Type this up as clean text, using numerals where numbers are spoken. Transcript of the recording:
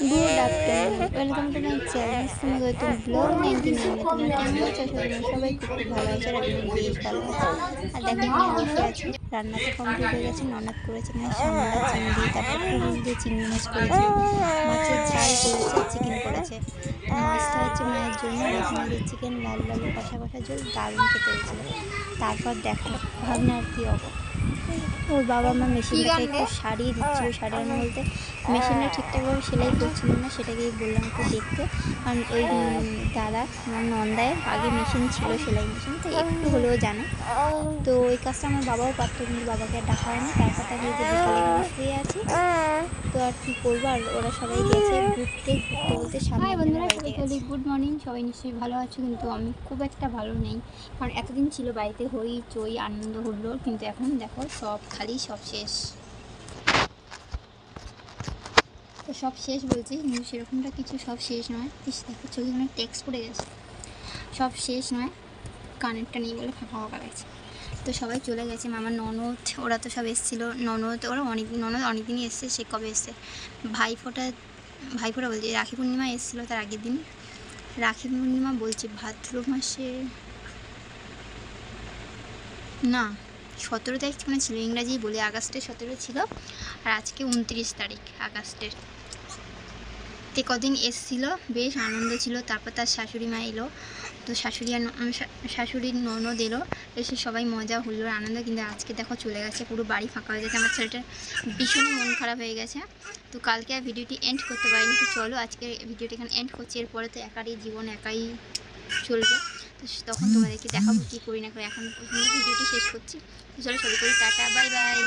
Good afternoon, welcome to my channel Sumigata blog 99। তোমরা কেমন আছো? তোমরা সবাই খুব খুব ভালো আছো, আর আমি বেশ ভালো আছি। আর দেখো এখানে বসে আছি, রান্না তো কমপ্লিট হয়ে গেছে। ননদ করেছে না সামলা চিংড়ি, তারপর পুরুষ দিয়ে চিংড়ি মাছ করেছে, মাছের ঝাল করেছে, চিকেন করেছে। মাছটা হচ্ছে মায়ের জন্য, আর এখানে যে চিকেন লাল লাল কষা কষা ঝোল, দারুণ খেতে হয়েছিল। তারপর দেখো ভাবনার কী অবস্থা, ওর বাবা মা মেশিনটাকে একটু সারিয়ে দিচ্ছিল। সারানো বলতে মেশিনটা ঠিকঠাকভাবে সেলাই করছিল না, সেটাকেই বললাম একটু দেখতে। কারণ ওই দাদা আমার নন্দায় আগে মেশিন ছিল, সেলাই মেশিন, তো একটু হলেও জানে। তো ওই কাজটা আমার বাবাও পারত, কিন্তু বাবাকে আর ডাকা হয় না। তারপর তাকে যে বিকালে এখানে শুয়ে আছি, তো আর কী করবো। আর ওরা সবাই গেছে ঘুরতে বলতে সামনে বন্ধুরা সবাইকে গুড মর্নিং। সবাই নিশ্চয়ই ভালো আছো, কিন্তু আমি খুব একটা ভালো নেই। কারণ এতদিন ছিল বাড়িতে হই চই আনন্দ হলো, কিন্তু এখন দেখো সব খালি, সব শেষ। তো সব শেষ বলছি, কিন্তু সেরকমটা কিছু সব শেষ নয়। দেখো চোখে টেক্সট পড়ে গেছে, সব শেষ নয়। কানেরটা নিয়ে বলে ফাঁকা ফাঁকা লাগছে। তো সবাই চলে গেছে, মামার ননদ ওরা তো সব এসেছিলো। ননদ ওরা ননদ অনেকদিনই এসছে। সে কবে এসছে, ভাইফোঁটা বলছি রাখি পূর্ণিমা এসেছিলো, তার আগের দিন। রাখি পূর্ণিমা বলছি ভাদ্র মাসে না, 17 তারিখ মানে ছিল, ইংরাজি বলি আগস্টের 17 ছিল, আর আজকে 29 তারিখ আগস্টের। তে কদিন এসেছিলো, বেশ আনন্দ ছিল। তারপর তার শাশুড়ি মা এলো, তো শাশুড়ির ননদ এলো, এসে সবাই মজা হলো, আনন্দ। কিন্তু আজকে দেখো চলে গেছে, পুরো বাড়ি ফাঁকা হয়ে গেছে। আমার ছেলেটার ভীষণই মন খারাপ হয়ে গেছে। তো কালকে আর ভিডিওটি এন্ড করতে পারিনি, তো চলো আজকে ভিডিওটি এখানে এন্ড করছি। এরপরে তো একারই জীবন, একাই চলবে, তো তখন তোমাদেরকে দেখাবো কী করি না করি। এখন ভিডিওটি শেষ করছি। তো চলো সবাই করি টাটা, বাই বাই।